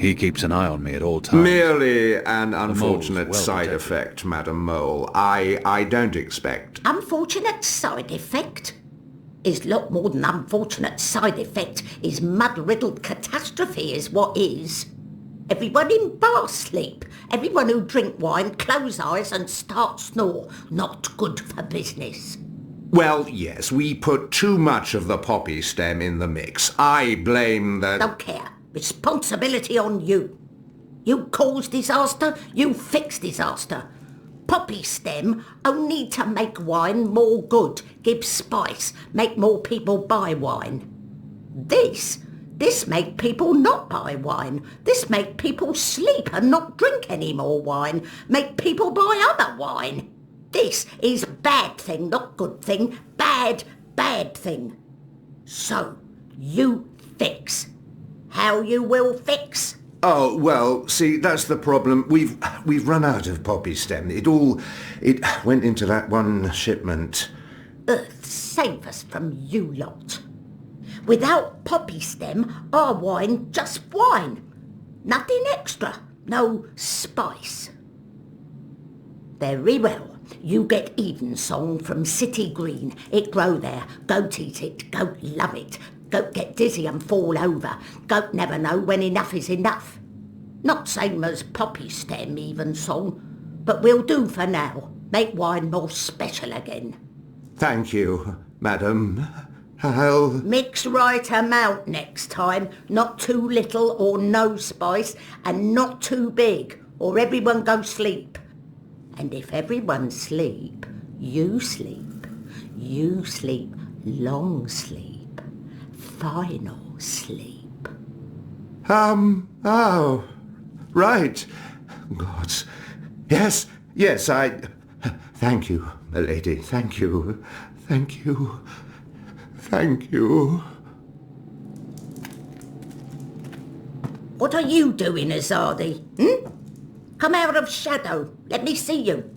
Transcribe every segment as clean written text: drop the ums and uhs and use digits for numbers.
He keeps an eye on me at all times. Merely an unfortunate well side protected. effect, Madam Mole. I don't expect. Unfortunate side effect? Is lot more than unfortunate side effect. Is mud-riddled catastrophe is what is. Everyone in bar sleep. Everyone who drink wine close eyes and start snore. Not good for business. Well, yes, we put too much of the poppy stem in the mix. I blame the... Don't care. Responsibility on you. You cause disaster, you fix disaster. Poppy stem only to make wine more good, give spice, make more people buy wine. This make people not buy wine. This make people sleep and not drink any more wine. Make people buy other wine. This is bad thing, not good thing. Bad thing. So, you fix. How you will fix? Oh, well, see, that's the problem. We've run out of poppy stem. It went into that one shipment. Earth save us from you lot. Without poppy stem, our wine just wine. Nothing extra. No spice. Very well. You get Evensong from City Green. It grow there. Goat eat it. Goat love it. Goat get dizzy and fall over. Goat never know when enough is enough. Not same as poppy stem Evensong, but will do for now. Make wine more special again. Thank you, madam. I'll... Mix right amount next time. Not too little or no spice, and not too big, or everyone go sleep. And if everyone sleep, you sleep. You sleep long sleep. Final sleep. Oh, right. Gods. Yes, I... Thank you, milady. Thank you. Thank you. Thank you. What are you doing, Azadi? Come out of shadow. Let me see you.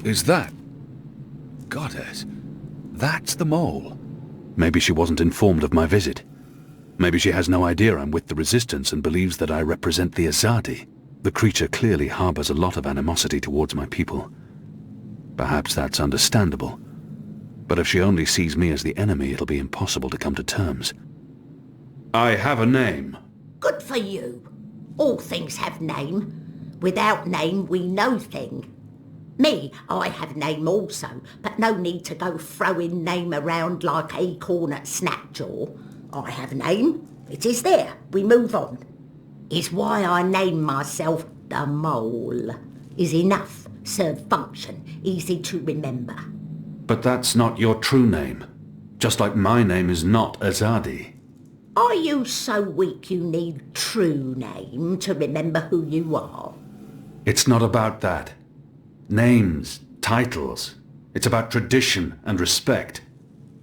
Is that... Goddess, that's the mole. Maybe she wasn't informed of my visit. Maybe she has no idea I'm with the Resistance and believes that I represent the Azadi. The creature clearly harbors a lot of animosity towards my people. Perhaps that's understandable. But if she only sees me as the enemy, it'll be impossible to come to terms. I have a name. Good for you. All things have name. Without name, we no thing. Me, I have name also, but no need to go throwing name around like acorn at Snapjaw. I have name. It is there. We move on. Is why I name myself the Mole. Is enough. Serve function. Easy to remember. But that's not your true name. Just like my name is not Azadi. Are you so weak you need true name to remember who you are? It's not about that. Names, titles. It's about tradition and respect.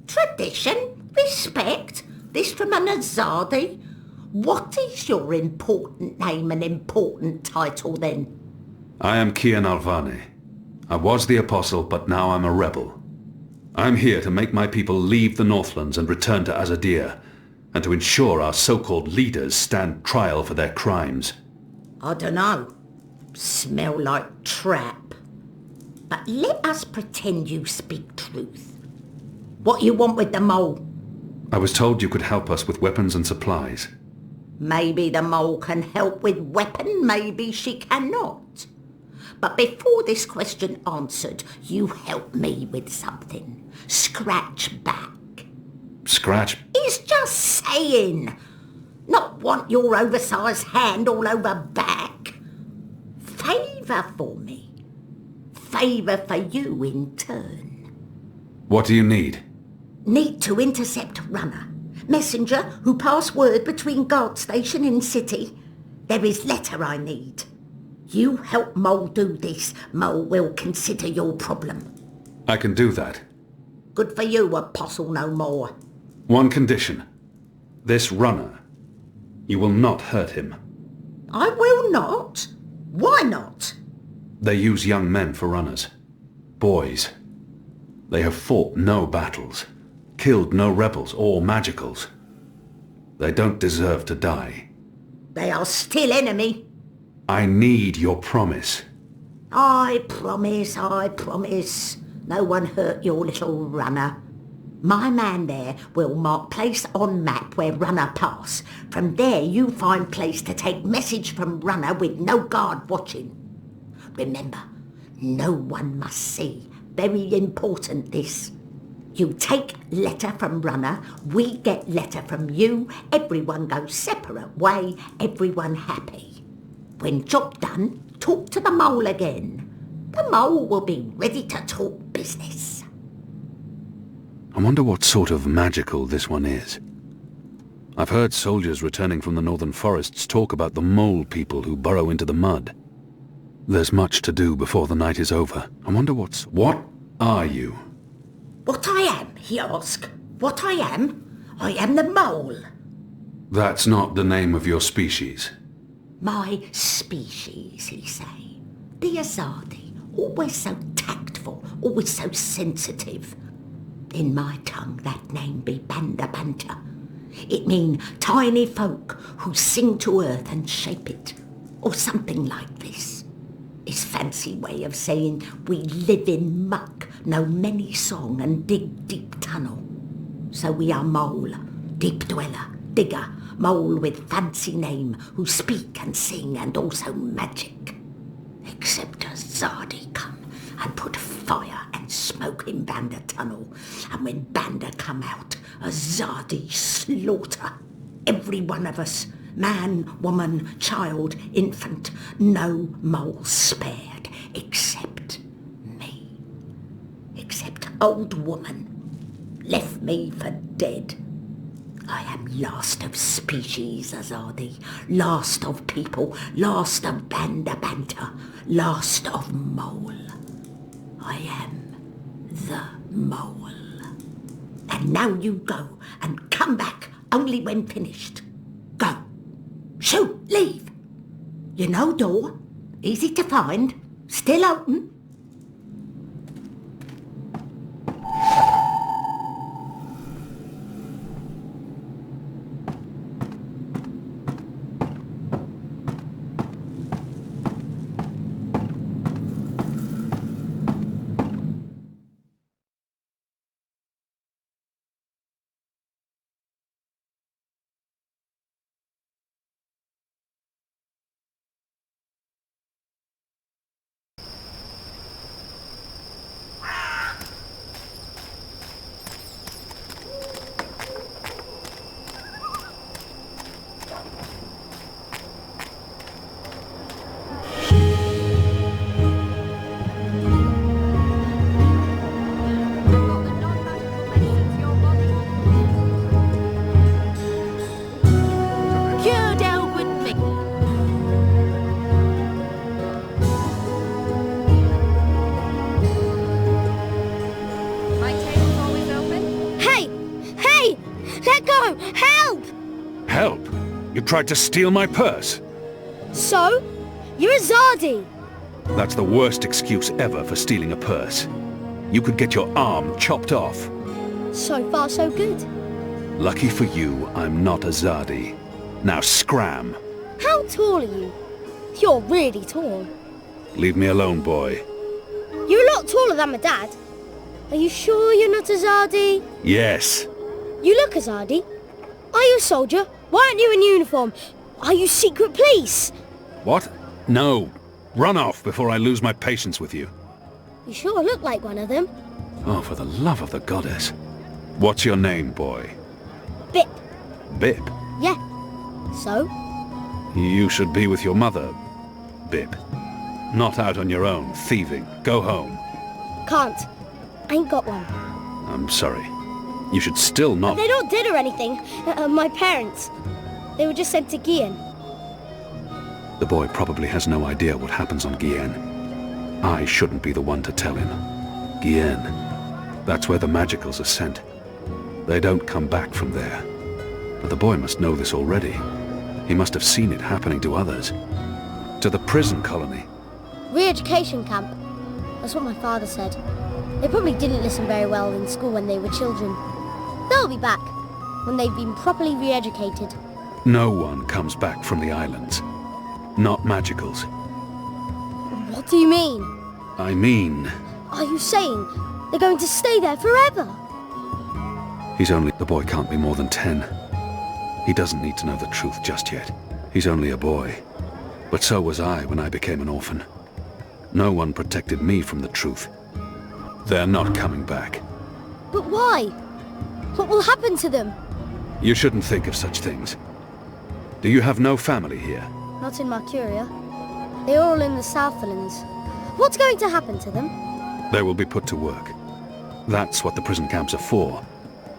Tradition? Respect? This from an Azadi? What is your important name and important title then? I am Kian Alvane. I was the Apostle, but now I'm a rebel. I'm here to make my people leave the Northlands and return to Azadir, and to ensure our so-called leaders stand trial for their crimes. I dunno. Smell like trap. But let us pretend you speak truth. What you want with the Mole? I was told you could help us with weapons and supplies. Maybe the Mole can help with weapon, maybe she cannot. But before this question answered, you help me with something. Scratch back. Scratch? He's just saying. Not want your oversized hand all over back. Favour for me. Favour for you in turn. What do you need? Need to intercept runner. Messenger who pass word between guard station and city. There is letter I need. You help Mole do this. Mole will consider your problem. I can do that. Good for you, Apostle no more. One condition. This runner. You will not hurt him. I will not. Why not? They use young men for runners. Boys. They have fought no battles. killed no rebels or magicals. They don't deserve to die. They are still enemy. I need your promise. I promise. No one hurt your little runner. My man there will mark place on map where runner pass. From there you find place to take message from runner with no guard watching. Remember, no one must see. Very important this. You take letter from runner, we get letter from you, everyone goes separate way, everyone happy. When job done, talk to the mole again. The mole will be ready to talk business. I wonder what sort of magical this one is. I've heard soldiers returning from the northern forests talk about the mole people who burrow into the mud. There's much to do before the night is over. I wonder What are you? What I am, he asked. What I am? I am the mole. That's not the name of your species. My species, he say. The Azadi, always so tactful, always so sensitive. In my tongue that name be Banda Banta. It mean tiny folk who sing to earth and shape it, or something like this. It's fancy way of saying we live in muck, know many song and dig deep tunnel. So we are mole, deep dweller, digger, mole with fancy name, who speak and sing and also magic. Except a Zardi come and put fire and smoke in Banda tunnel, and when Banda come out, a Zardi slaughter. Every one of us, man, woman, child, infant, no mole spared, except me. Except old woman, left me for dead. I am last of species, Azadi, last of people, last of Banda Banta, last of mole. I am the mole. And now you go and come back only when finished. Go. Shoot, leave. You know door, easy to find, still open. Tried to steal my purse. So? You're a Zardi. That's the worst excuse ever for stealing a purse. You could get your arm chopped off. So far, so good. Lucky for you, I'm not a Zardi. Now scram. How tall are you? You're really tall. Leave me alone, boy. You're a lot taller than my dad. Are you sure you're not a Zardi? Yes. You look a Zardi. Are you a soldier? Why aren't you in uniform? Are you secret police? What? No. Run off before I lose my patience with you. You sure look like one of them. Oh, for the love of the goddess. What's your name, boy? Bip. Bip? Yeah. So? You should be with your mother, Bip. Not out on your own, thieving. Go home. Can't. Ain't got one. I'm sorry. You should still not... They're not dead or anything. My parents. They were just sent to Gien. The boy probably has no idea what happens on Gien. I shouldn't be the one to tell him. Gien. That's where the magicals are sent. They don't come back from there. But the boy must know this already. He must have seen it happening to others. To the prison colony. Re-education camp. That's what my father said. They probably didn't listen very well in school when they were children. They'll be back when they've been properly re-educated. No one comes back from the islands. Not magicals. What do you mean? I mean, Are you saying they're going to stay there forever? the boy can't be more than 10. He doesn't need to know the truth just yet. He's only a boy. But so was I when I became an orphan. No one protected me from the truth. They're not coming back. But why? What will happen to them? You shouldn't think of such things. Do you have no family here? Not in Mercuria. They're all in the Southlands. What's going to happen to them? They will be put to work. That's what the prison camps are for.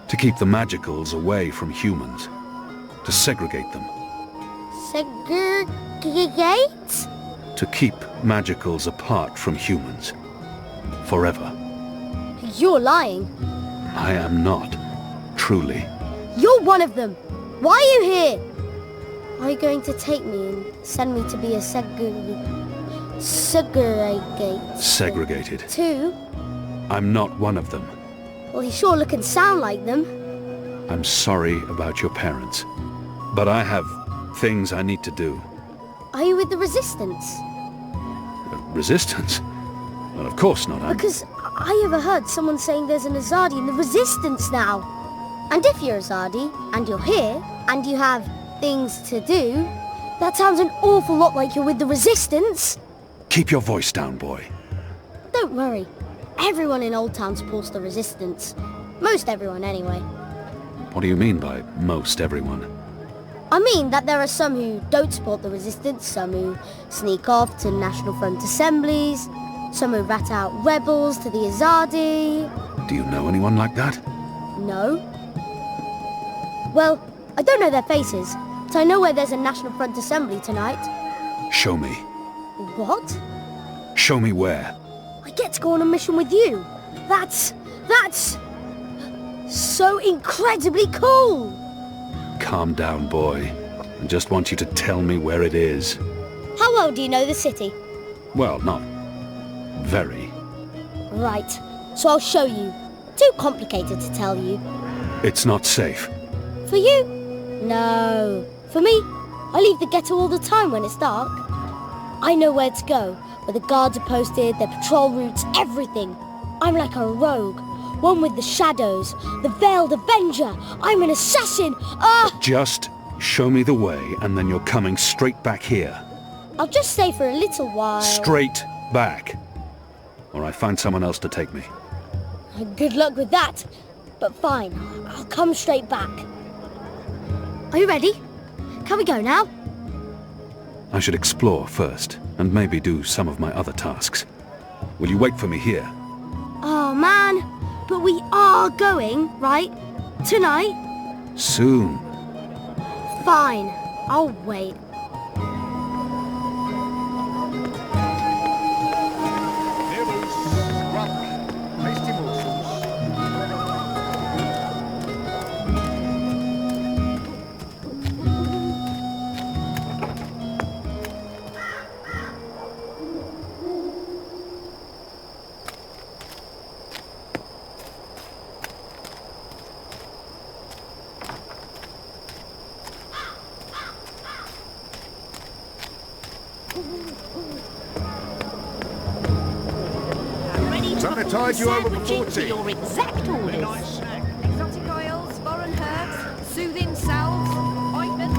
To keep the magicals away from humans. To segregate them. Segregate? To keep magicals apart from humans. Forever. You're lying. I am not. Truly. You're one of them. Why are you here? Are you going to take me and send me to be a Segregated. Too? I'm not one of them. Well, you sure look and sound like them. I'm sorry about your parents. But I have things I need to do. Are you with the Resistance? Resistance? Well, of course not. Because I overheard someone saying there's an Azadi in the Resistance now. And if you're Azadi, and you're here, and you have things to do, that sounds an awful lot like you're with the Resistance. Keep your voice down, boy. Don't worry. Everyone in Old Town supports the Resistance. Most everyone, anyway. What do you mean by most everyone? I mean that there are some who don't support the Resistance, some who sneak off to National Front assemblies, some who rat out rebels to the Azadi. Do you know anyone like that? No. Well, I don't know their faces, but I know where there's a National Front assembly tonight. Show me. What? Show me where. I get to go on a mission with you. That's so incredibly cool. Calm down, boy. I just want you to tell me where it is. How well do you know the city? Well, not very. Right, so I'll show you. Too complicated to tell you. It's not safe. For you? No. For me, I leave the ghetto all the time when it's dark. I know where to go, where the guards are posted, their patrol routes, everything. I'm like a rogue, one with the shadows, the Veiled Avenger. I'm an assassin. Just show me the way, and then you're coming straight back here. I'll just stay for a little while. Straight back. Or I find someone else to take me. Good luck with that. But fine, I'll come straight back. Are you ready? Can we go now? I should explore first, and maybe do some of my other tasks. Will you wait for me here? Oh man, but we are going, right? Tonight? Soon. Fine, I'll wait. Tide you over before tea. Your exact orders. Exotic oils, foreign herbs, soothing salves, ointments.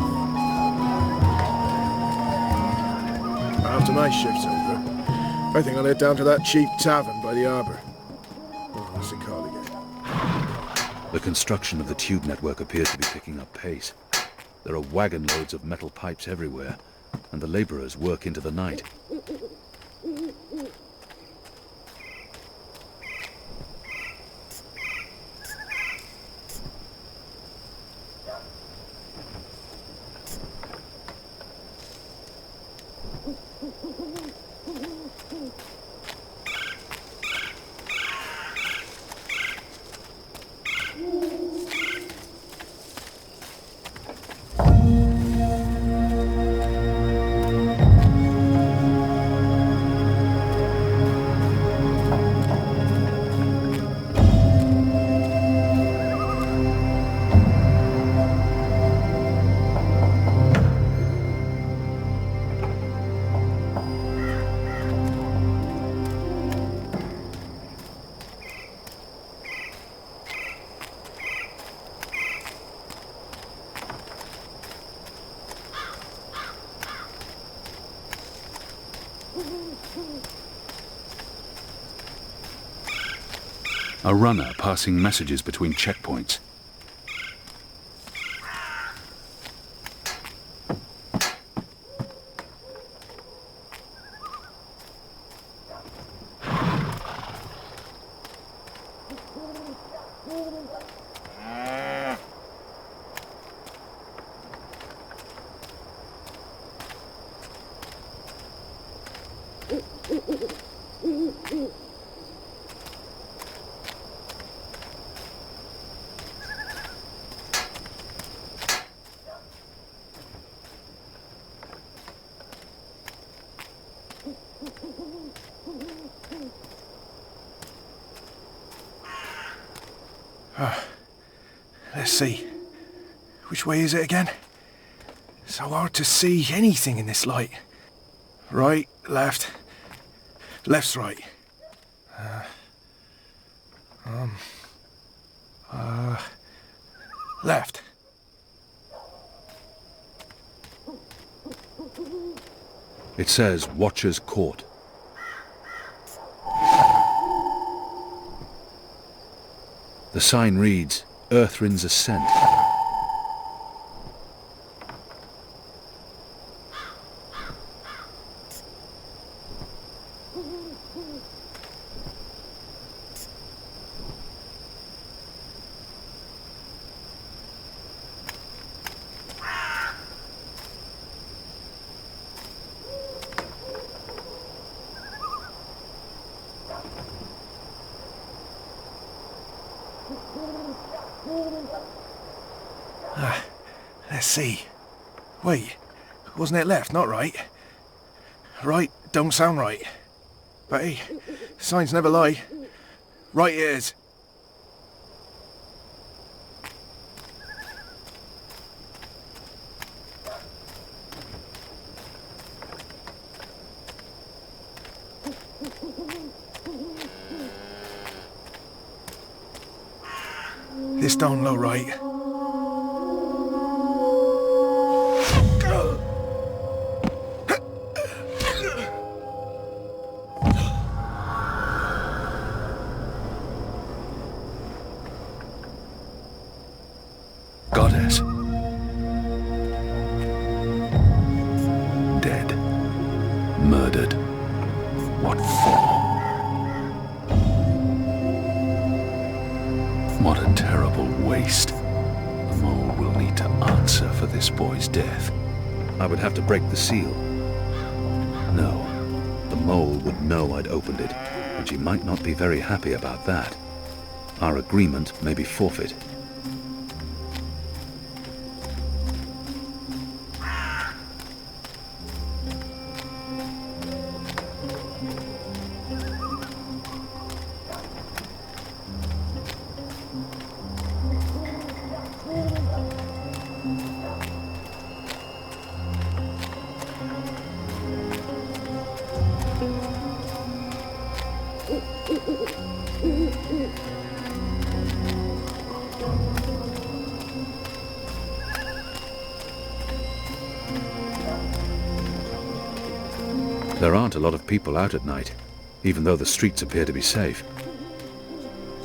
After my shift's over, I think I'll head down to that cheap tavern by the harbour. Oh, what's it called again? The construction of the tube network appears to be picking up pace. There are wagon loads of metal pipes everywhere, and the labourers work into the night. A runner passing messages between checkpoints. Let's see. Which way is it again? So hard to see anything in this light. Right, left. Left's right. Left. It says Watcher's Court. The sign reads, Earthrin's Ascent. Let's see. Wait, wasn't it left, not right? Right don't sound right. But hey, signs never lie. Right it is. This don't look right. Goddess. Dead. Murdered. What for? What a terrible waste. The mole will need to answer for this boy's death. I would have to break the seal. No. The mole would know I'd opened it, and she might not be very happy about that. Our agreement may be forfeit. There aren't a lot of people out at night, even though the streets appear to be safe.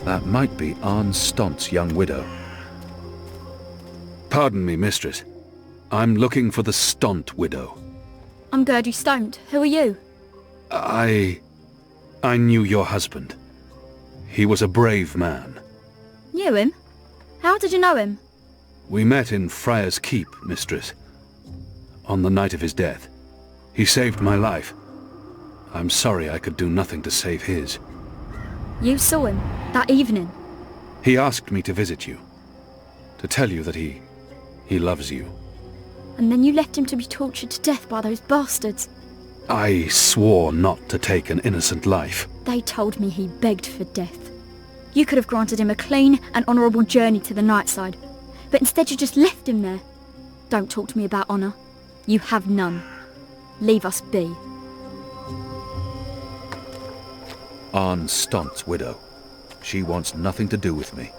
That might be Arne Stont's young widow. Pardon me, mistress. I'm looking for the Stant widow. I'm Gertie Stant. Who are you? I knew your husband. He was a brave man. Knew him? How did you know him? We met in Friar's Keep, mistress. On the night of his death. He saved my life. I'm sorry I could do nothing to save his. You saw him that evening? He asked me to visit you. To tell you that he loves you. And then you left him to be tortured to death by those bastards. I swore not to take an innocent life. They told me he begged for death. You could have granted him a clean and honourable journey to the night side. But instead you just left him there. Don't talk to me about honour. You have none. Leave us be. Arne Stont's widow. She wants nothing to do with me.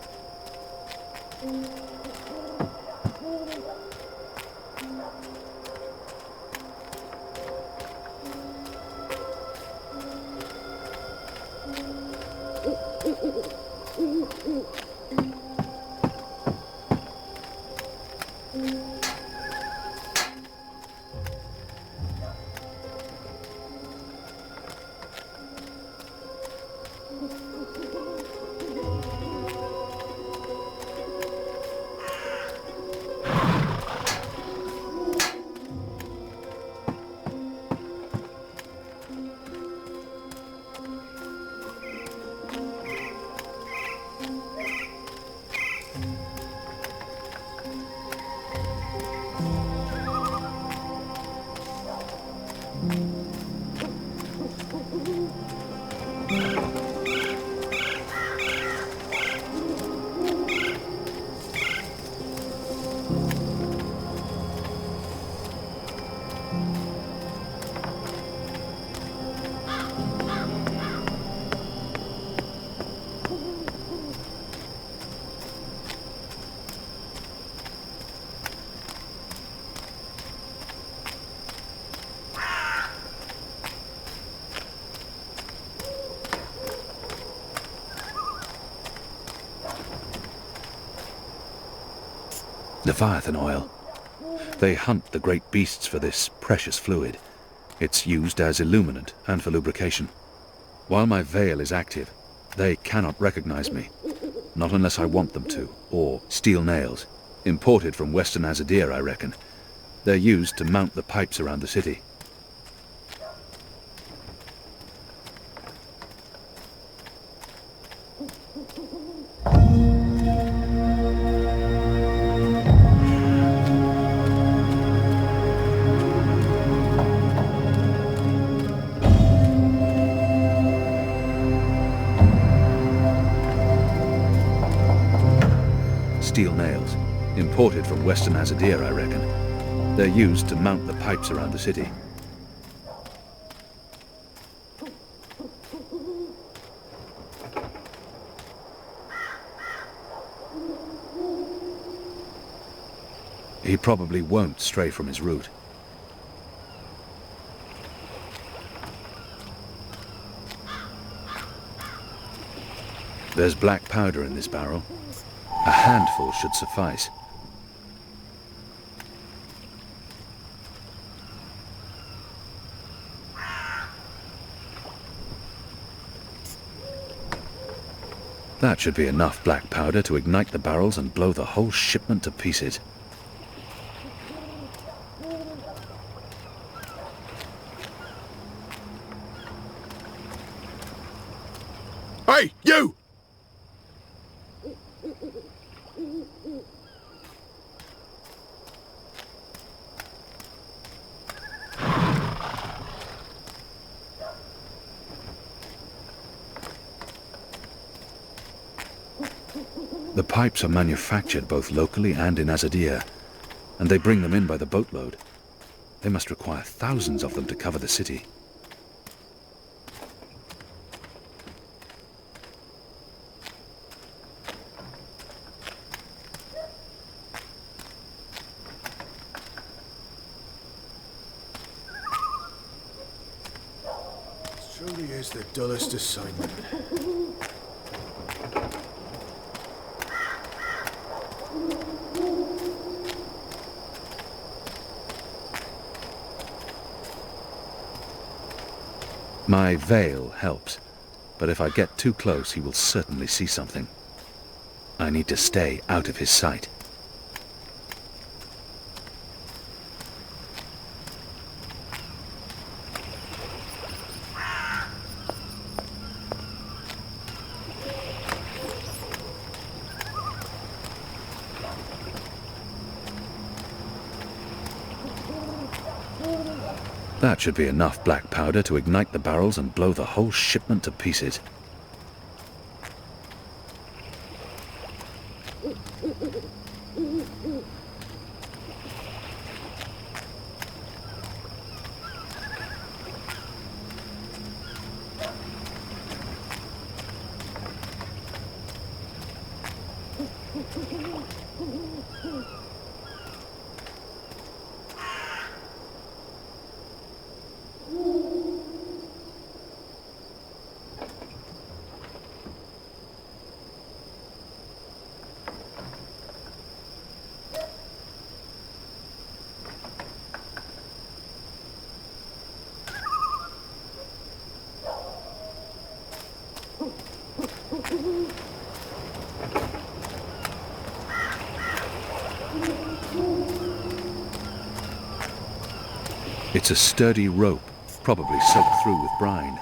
Leviathan oil. They hunt the great beasts for this precious fluid. It's used as illuminant and for lubrication. While my veil is active, they cannot recognize me. Not unless I want them to. Or steel nails. Imported from Western Azadir, I reckon. They're used to mount the pipes around the city. Steel nails. Imported from Western Azadir, I reckon. They're used to mount the pipes around the city. He probably won't stray from his route. There's black powder in this barrel. A handful should suffice. That should be enough black powder to ignite the barrels and blow the whole shipment to pieces. Hey, you! The pipes are manufactured both locally and in Azadir, and they bring them in by the boatload. They must require thousands of them to cover the city. This truly is the dullest assignment. My veil helps, but if I get too close, he will certainly see something. I need to stay out of his sight. That should be enough black powder to ignite the barrels and blow the whole shipment to pieces. It's a sturdy rope, probably soaked through with brine.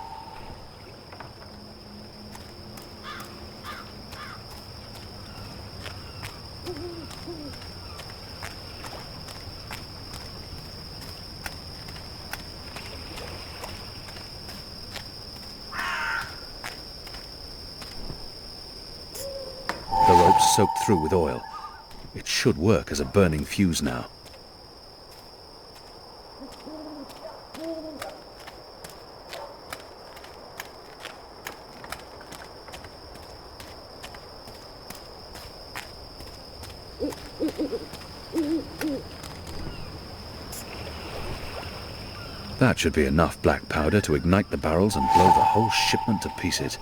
The rope's soaked through with oil. It should work as a burning fuse now. That should be enough black powder to ignite the barrels and blow the whole shipment to pieces.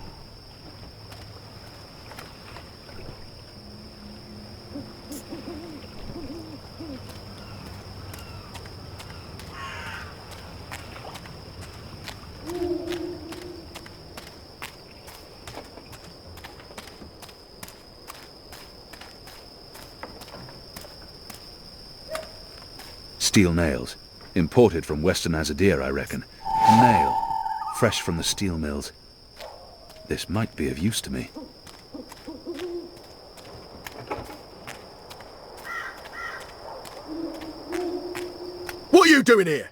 Steel nails. Imported from Western Azadir, I reckon. A nail. Fresh from the steel mills. This might be of use to me. What are you doing here?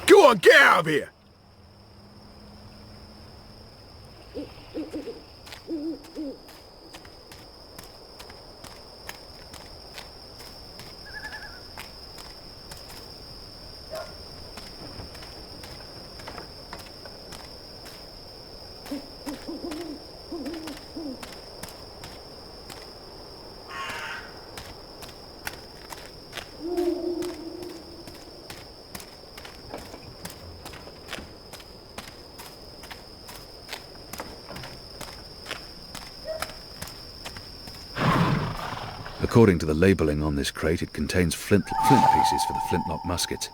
Go on, get out of here! According to the labelling on this crate, it contains flint pieces for the flintlock muskets.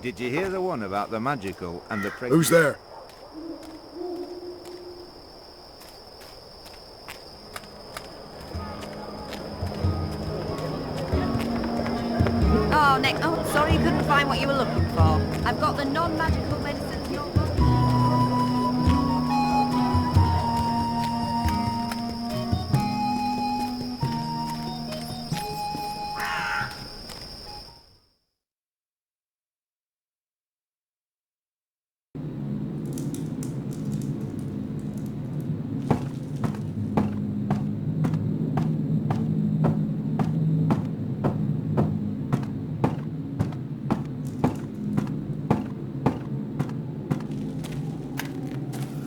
Did you hear the one about the magical and the Who's there? Oh, Nick. Oh, sorry you couldn't find what you were looking for. I've got the non-magical medicines you're looking for.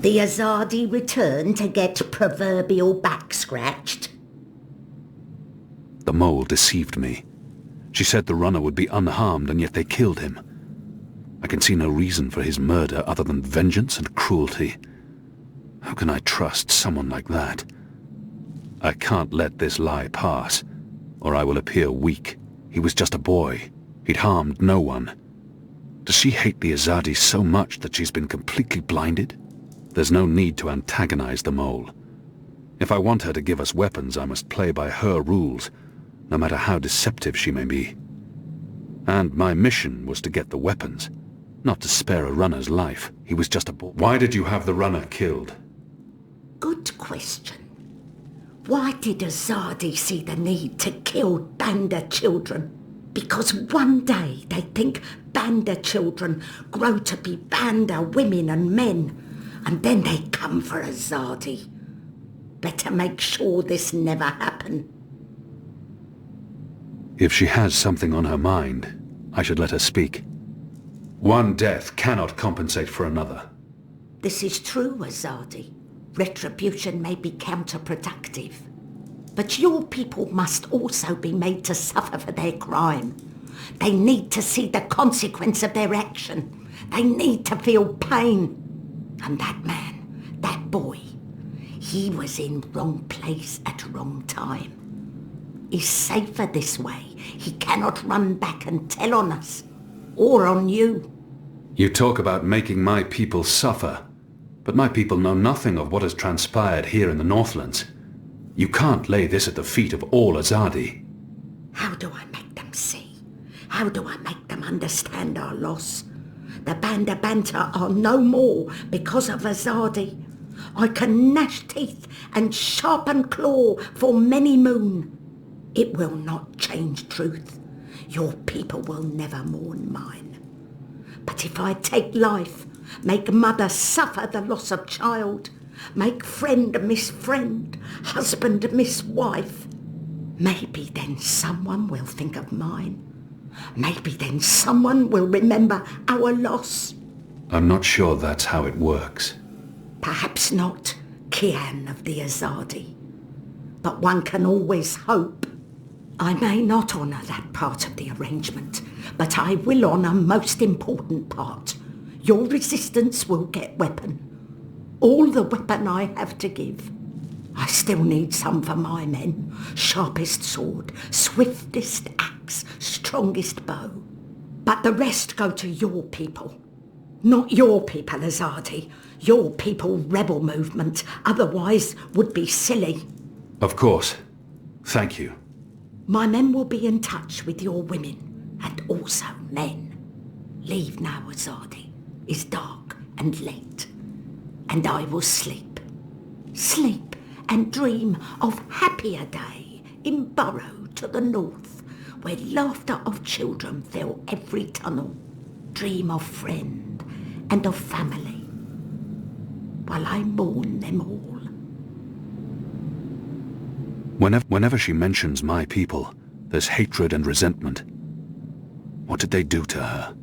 The Azadi return to get proverbial back scratched? The mole deceived me. She said the runner would be unharmed, and yet they killed him. I can see no reason for his murder other than vengeance and cruelty. How can I trust someone like that? I can't let this lie pass, or I will appear weak. He was just a boy. He'd harmed no one. Does she hate the Azadi so much that she's been completely blinded? There's no need to antagonize the mole. If I want her to give us weapons, I must play by her rules, no matter how deceptive she may be. And my mission was to get the weapons, not to spare a runner's life. He was just a boy. Why did you have the runner killed? Good question. Why did Azadi see the need to kill Banda children? Because one day they think Banda children grow to be Banda women and men, and then they come for Azadi. Better make sure this never happen. If she has something on her mind, I should let her speak. One death cannot compensate for another. This is true, Azadi. Retribution may be counterproductive. But your people must also be made to suffer for their crime. They need to see the consequence of their action. They need to feel pain. And that man, that boy, he was in wrong place at wrong time. He's safer this way. He cannot run back and tell on us, or on you. You talk about making my people suffer, but my people know nothing of what has transpired here in the Northlands. You can't lay this at the feet of all Azadi. How do I make them see? How do I make them understand our loss? The Banda Banta are no more because of Azadi. I can gnash teeth and sharpen claw for many moon. It will not change truth. Your people will never mourn mine. But if I take life, make mother suffer the loss of child, make friend miss friend, husband miss wife, maybe then someone will think of mine. Maybe then someone will remember our loss. I'm not sure that's how it works. Perhaps not, Kian of the Azadi. But one can always hope. I may not honour that part of the arrangement, but I will honour most important part. Your resistance will get weapon. All the weapon I have to give. I still need some for my men. Sharpest sword, swiftest axe, strongest bow. But the rest go to your people. Not your people, Azadi. Your people rebel movement, otherwise would be silly. Of course. Thank you. My men will be in touch with your women, and also men. Leave now, Azadi. It's dark and late, and I will sleep. Sleep and dream of happier day in Burrow to the north, where laughter of children fill every tunnel. Dream of friend and of family, while I mourn them all. Whenever she mentions my people, there's hatred and resentment. What did they do to her?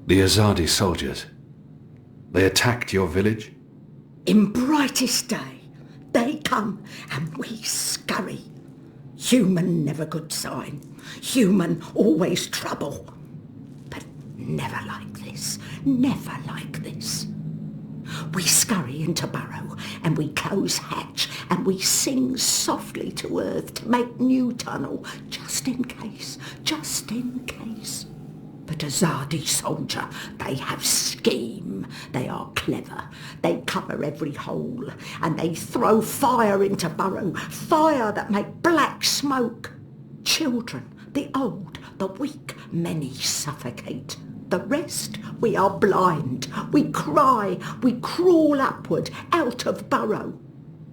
The Azadi soldiers. They attacked your village? In brightest day, they come and we scurry. Human never good sign. Human always trouble. But never like this. Never like this. We scurry into Burrow and we close hatch and we sing softly to earth to make new tunnel, just in case, just in case. But Azadi soldier, they have scheme. They are clever. They cover every hole and they throw fire into Burrow, fire that make black smoke. Children, the old, the weak, many suffocate. The rest, we are blind. We cry, we crawl upward, out of Burrow.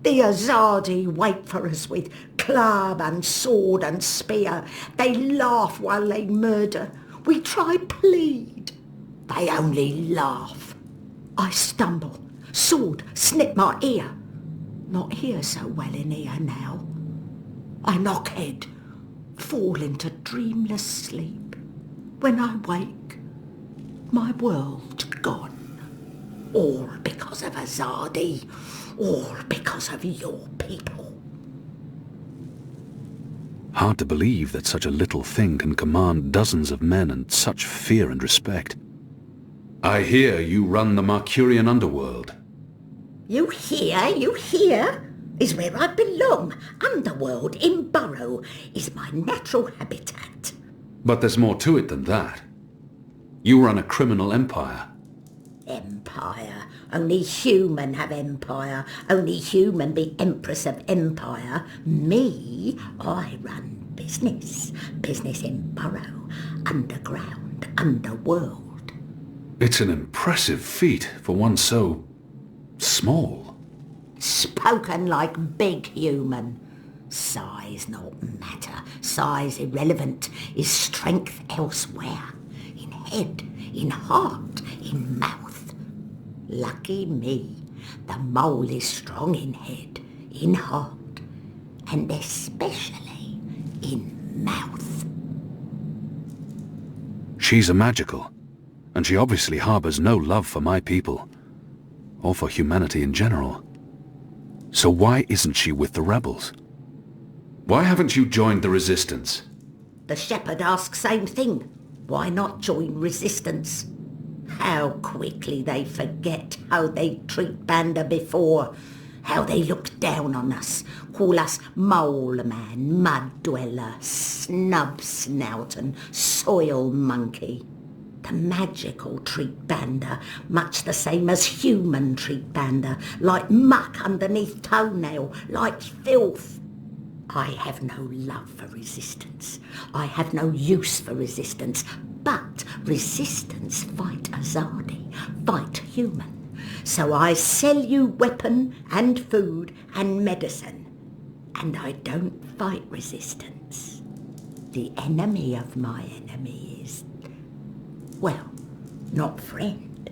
The Azadi wait for us with club and sword and spear. They laugh while they murder. We try plead. They only laugh. I stumble. Sword snip my ear. Not hear so well in here now. I knock head, fall into dreamless sleep. When I wake, my world gone. All because of Azadi. All because of your people. Hard to believe that such a little thing can command dozens of men and such fear and respect. I hear you run the Mercurian underworld. You hear? Is where I belong. Underworld in Burrow is my natural habitat. But there's more to it than that. You run a criminal empire. Empire. Only human have empire. Only human be empress of empire. Me, I run business. Business in Burrow. Underground. Underworld. It's an impressive feat for one so... small. Spoken like big human. Size not matter. Size irrelevant. Is strength elsewhere. In head, in heart, in mouth. Lucky me. The mole is strong in head, in heart, and especially in mouth. She's a magical, and she obviously harbours no love for my people, or for humanity in general. So why isn't she with the rebels? Why haven't you joined the resistance? The shepherd asks same thing. Why not join resistance? How quickly they forget how they treat Banda before. How they looked down on us. Call us mole man, mud dweller, snub snout and soil monkey. The magical treat Banda much the same as human treat Banda, like muck underneath toenail, like filth. I have no love for resistance. I have no use for resistance. But resistance fight Azadi, fight human. So I sell you weapon and food and medicine. And I don't fight resistance. The enemy of my enemy is... well, not friend,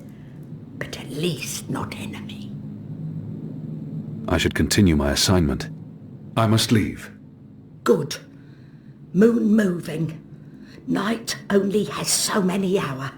but at least not enemy. I should continue my assignment. I must leave. Good. Moon moving. Night only has so many hours.